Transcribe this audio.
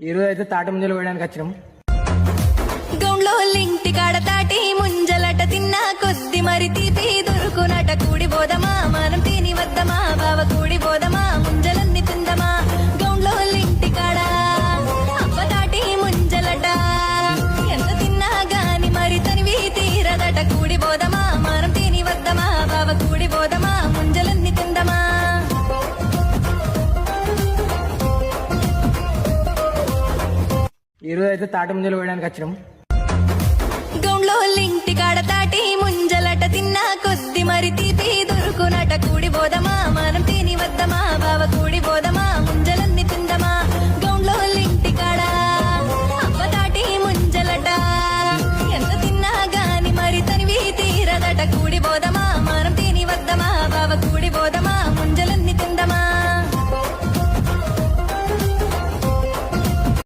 ఈ రోజు అయితే తాటి ముంజలు వేయడానికి వచ్చినాం. గౌండ్లో ఇంటి కాడ తాటి ముంజలట తిన్నా కొద్ది మరి తీపి దొరుకునట. కూడి పోదమా మనం తిని వద్దమా బావ, కూడి పోదమా ముంజలన్నీ తిందమా. గౌండ్లో ఇంటి కాడ అవ్వ తాటి ముంజలట ఎంత తిన్నా గాని మరి తనివి తీరదట. కూడి పోదమా మనం తిని వద్దమా బావ, కూడి పోదమా ముంజలన్నీ తిందమా. ఈ రోజు అయితే తాటి ముంజలు వేయడానికి వచ్చినాం. గౌండ్లో ఇంటి కాడ తాటి ముంజలట తిన్నా కొద్ది మరి తీపి దొరుకునట. కూడి పోదమా మనం